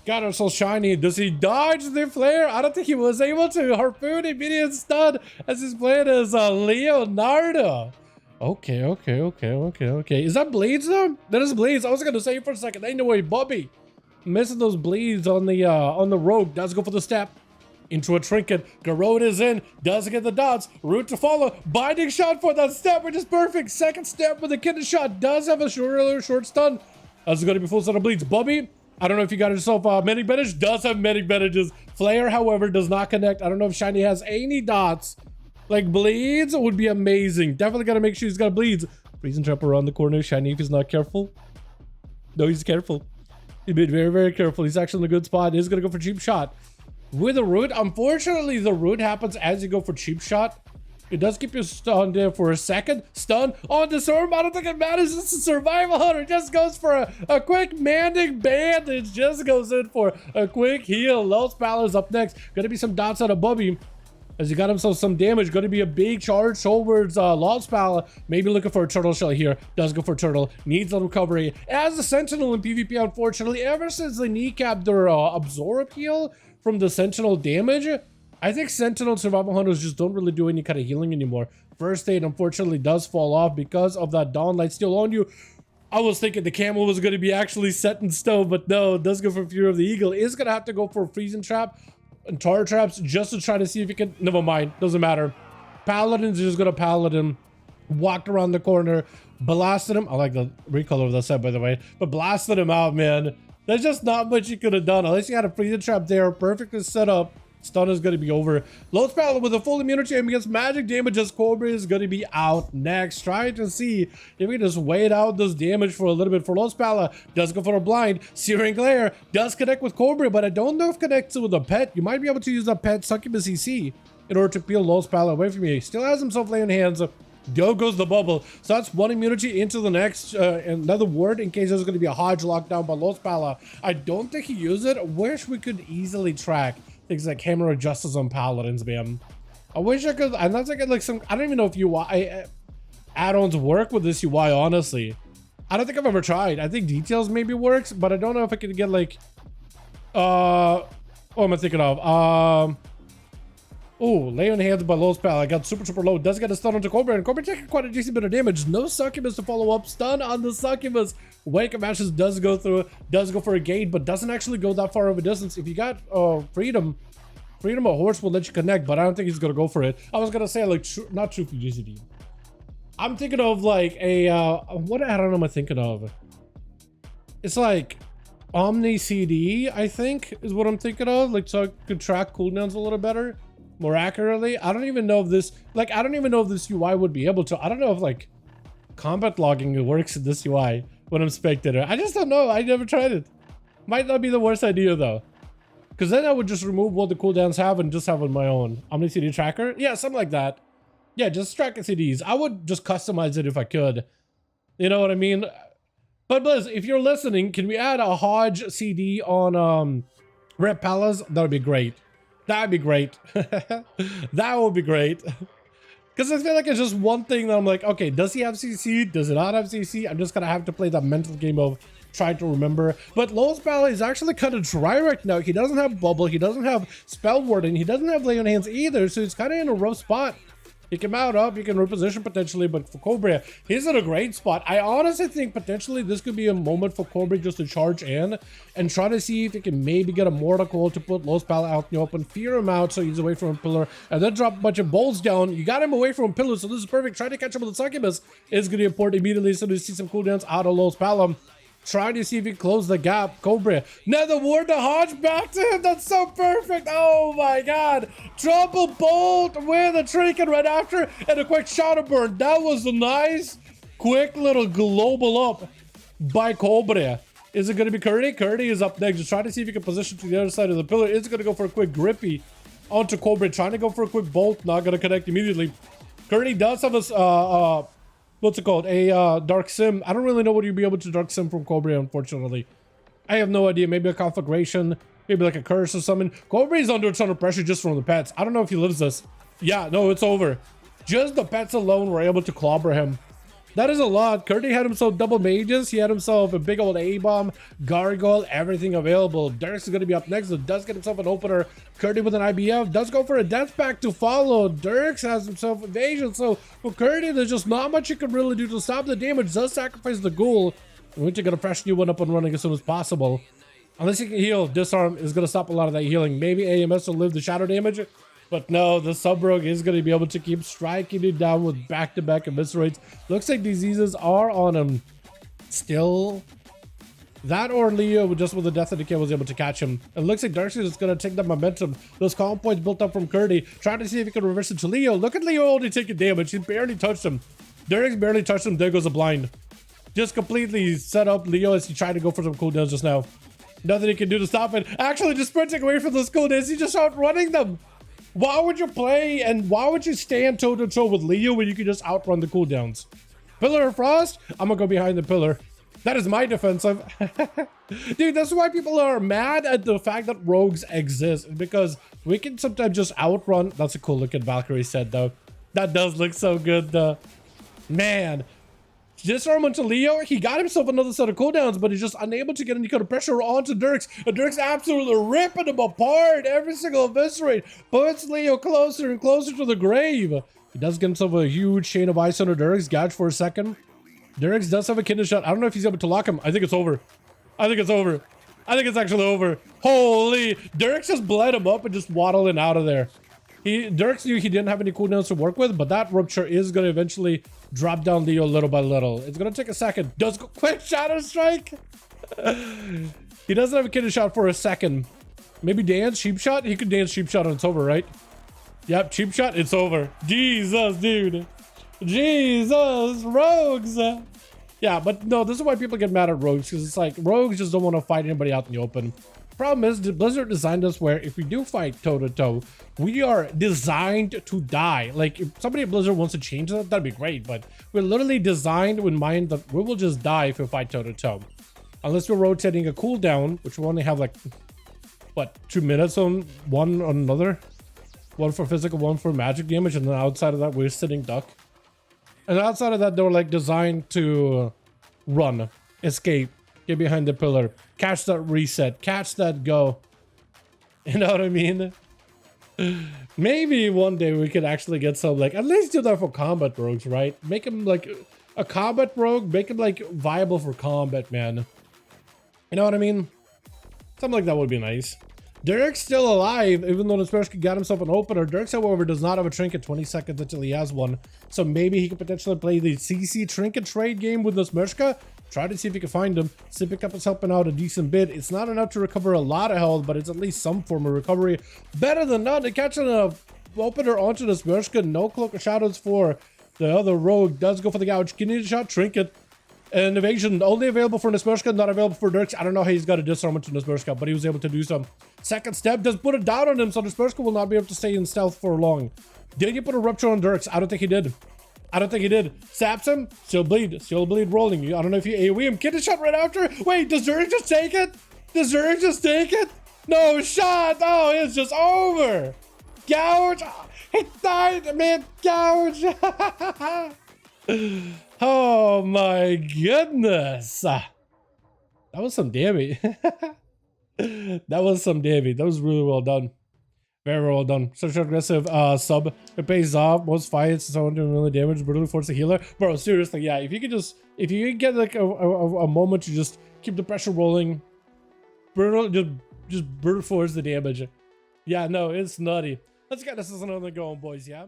Got ourselves shiny. Does he dodge the flare? I don't think he was able to. Harpoon immediate stun as he's playing as Leonardo. Okay. Is that blades though? That is blades. I was gonna say for a second. Ain't no way, Bobby. Missing those bleeds on the rogue. Does go for the step. Into a trinket. Garrod is in. Does get the dots. Route to follow. Binding shot for that step, which is perfect. Second step with the kidney shot. Does have a short stun. That's going to be full set of bleeds. Bubby, I don't know if you got yourself medic bandage. Does have medic bandages. Flare, however, does not connect. I don't know if Shiny has any dots. Like bleeds would be amazing. Definitely got to make sure he's got bleeds. Freezing trap around the corner. Shiny, if he's not careful. No, he's careful. He's been very, very careful. He's actually in a good spot. He's going to go for cheap shot. With the root, unfortunately, the root happens as you go for cheap shot. It does keep you stunned there for a second. Stun on disarm. I don't think it matters. It's a survival hunter. Just goes for a quick manding bandage. Just goes in for a quick heal. Los Palas up next. Gonna be some dots out of Bubby. As he got himself some damage. Gonna be a big charge towards Los Pala. Maybe looking for a turtle shell here. Does go for turtle. Needs a recovery. As a sentinel in PvP, unfortunately, ever since they kneecapped their absorb heal from the sentinel damage, I think sentinel survival hunters just don't really do any kind of healing anymore. First aid unfortunately does fall off because of that dawn light still on you. I was thinking the camel was going to be actually set in stone, but no, it does go for Fury of the Eagle. Is going to have to go for a freezing trap and tar traps just to try to see if he can. Never mind, doesn't matter. Paladin's just going to paladin. Walked around the corner, blasted him. I like the recolor of that set, by the way, but blasted him out, man. There's just not much you could have done. Unless you had a freezing trap there, perfectly set up. Stun is going to be over. Los Pala with a full immunity against magic damage as Cobra is going to be out next. Trying to see if we can just wait out this damage for a little bit for Los Pala. Does go for a blind. Searing Glare does connect with Cobra, but I don't know if it connects with a pet. You might be able to use a pet Succubus CC in order to peel Los Pala away from you. Still has himself laying hands. Go goes the bubble. So that's one immunity into the next. Another ward in case there's going to be a Hodge lockdown by Los Pala. I don't think he used it. I wish we could easily track things like Hammer of Justice on Paladins, man. I wish I could. I'm not thinking like some. I don't even know if UI add-ons work with this UI, honestly. I don't think I've ever tried. I think details maybe works, but I don't know if I could get like. What am I thinking of? Oh, lay on hands by Los Pal. I got super low. Does get a stun onto Cobra, and Cobra taking quite a decent bit of damage. No Succubus to follow up. Stun on the Succubus. Wake of Ashes does go through. Does go for a gate, but doesn't actually go that far of a distance. If you got Freedom a horse will let you connect, but I don't think he's gonna go for it. I was gonna say like not True Fugacity. I'm thinking of like a what add-on am I thinking of? It's like Omni CD, I think, is what I'm thinking of. Like so I could track cooldowns a little better. More accurately. I don't even know if this UI would be able to. I don't know if like combat logging works in this UI when I'm spectator. I just don't know. I never tried it. Might not be the worst idea though, because then I would just remove what the cooldowns have and just have on my own Omni CD tracker. Yeah, something like that. Yeah, just tracking CDs. I would just customize it if I could. You know what I mean? But Blizz, if you're listening, can we add a Hodge CD on Red Palace? That would be great. That'd be great. That would be great. Because I feel like it's just one thing that I'm like, okay, does he have CC? Does it not have CC? I'm just gonna have to play that mental game of trying to remember. But Los Pala is actually kind of dry right now. He doesn't have Bubble. He doesn't have Spell Warden. He doesn't have Lay on Hands either. So he's kind of in a rough spot. He can mount up, he can reposition potentially, but for Cobra, he's in a great spot. I honestly think potentially this could be a moment for Cobra just to charge in and try to see if he can maybe get a Mortal Coil to put Los Pala out in the open, fear him out so he's away from a pillar, and then drop a bunch of bolts down. You got him away from a pillar, so this is perfect. Trying to catch him with the Succubus is going to be important immediately, so to see some cooldowns out of Los Pala. Trying to see if he can close the gap. Cobra. Now the ward to Hodge back to him. That's so perfect. Oh my god. Trouble bolt with a trinket right after and a quick shadow burn. That was a nice quick little global up by Cobra. Is it going to be Curdy? Curdy is up next. Just trying to see if he can position to the other side of the pillar. It's going to go for a quick grippy onto Cobra. Trying to go for a quick bolt. Not going to connect immediately. Curdy does have a what's it called? A Dark Sim. I don't really know what you'd be able to Dark Sim from Cobra, unfortunately. I have no idea. Maybe a conflagration, maybe like a curse or something. Cobra is under a ton of pressure just from the pets. I don't know if he lives this. Yeah, no, it's over. Just the pets alone were able to clobber him. That is a lot. Curdy had himself double mages. He had himself a big old A-bomb, gargoyle, everything available. Dirks is going to be up next. So does get himself an opener. Curdy with an IBF. Does go for a death pack to follow. Dirks has himself evasion. So for Curdy, there's just not much you can really do to stop the damage. Does sacrifice the ghoul. Which you're going to fresh new one up and running as soon as possible. Unless you can heal, disarm is going to stop a lot of that healing. Maybe AMS will live the shadow damage. But no, the sub-rogue is going to be able to keep striking it down with back-to-back eviscerates. Looks like diseases are on him still. That or Leo, just with the Death of Decay, was able to catch him. It looks like Darkseid is going to take that momentum. Those calm points built up from Curdy. Trying to see if he can reverse it to Leo. Look at Leo only taking damage. He barely touched him. Derek's barely touched him. There goes a blind. Just completely set up Leo as he tried to go for some cooldowns just now. Nothing he can do to stop it. Actually, just sprinting away from those cooldowns. He's just outrunning them. Why would you play and why would you stand toe-to-toe with Leo when you can just outrun the cooldowns? Pillar of Frost? I'm gonna go behind the pillar. That is my defensive. Dude, that's why people are mad at the fact that rogues exist. Because we can sometimes just outrun. That's a cool looking Valkyrie set though. That does look so good though. Man. Disarm onto Leo, he got himself another set of cooldowns, but he's just unable to get any kind of pressure onto Dirks. And Dirks absolutely ripping him apart. Every single eviscerate puts Leo closer and closer to the grave. He does get himself a huge chain of ice under Dirks. Gouge for a second. Dirks does have a kidney shot. I don't know if he's able to lock him. I think it's over. I think it's over. I think it's actually over. Holy, Dirks just bled him up and just waddling out of there. Dirks knew he didn't have any cooldowns to work with, but that rupture is going to eventually drop down Leo little by little. It's going to take a second. Does go quick shadow strike. He doesn't have a kidney shot for a second. Maybe dance sheep shot. He could dance sheep shot and it's over, right? Yep, cheap shot. It's over. Jesus, dude. Jesus, rogues. Yeah, but no, this is why people get mad at rogues, because it's like rogues just don't want to fight anybody out in the open. Problem is, Blizzard designed us where if we do fight toe-to-toe, we are designed to die. Like, if somebody at Blizzard wants to change that, that'd be great, but we're literally designed with mind that we will just die if we fight toe-to-toe. Unless we're rotating a cooldown, which we only have like, what, 2 minutes on one on another? One for physical, one for magic damage, and then outside of that, we're sitting duck. And outside of that, they're like designed to run, escape, get behind the pillar, catch that reset, catch that go. You know what I mean? Maybe one day we could actually get some, like, at least do that for combat rogues, right? Make them like a combat rogue, make them like viable for combat, man. You know what I mean? Something like that would be nice. Derek's still alive, even though Nesmershka got himself an opener. Dirks, however, does not have a trinket 20 seconds until he has one. So maybe he could potentially play the CC trinket trade game with Nesmershka. Try to see if he can find him. Civic Cup is helping out a decent bit. It's not enough to recover a lot of health, but it's at least some form of recovery. Better than none. To catch an opener onto Nesmershka. No Cloak of Shadows for the other rogue. Does go for the gouge. Kidney shot, trinket. And evasion only available for Nesmershka, not available for Dirks. I don't know how he's got a disarm into Nesmershka, but he was able to do so. Second step does put it down on him, so Nesmershka will not be able to stay in stealth for long. Did he put a rupture on Dirks? I don't think he did. I don't think he did. Saps him, still bleed rolling. I don't know if you AoE him. Kidney shot right after. Wait, does Dirks just take it? Does Dirks just take it? No shot. Oh, it's just over. Gouge. He died, man. Gouge. Oh my goodness. That was some damage. That was some damage. That was really well done. Very well done. Such an aggressive sub. It pays off. Most fights, someone doing really damage. Brutally force the healer. Bro, seriously, yeah. If you could get like a moment to just keep the pressure rolling. Just brute force the damage. Yeah, no, it's nutty. Let's get this as another going, boys, yeah?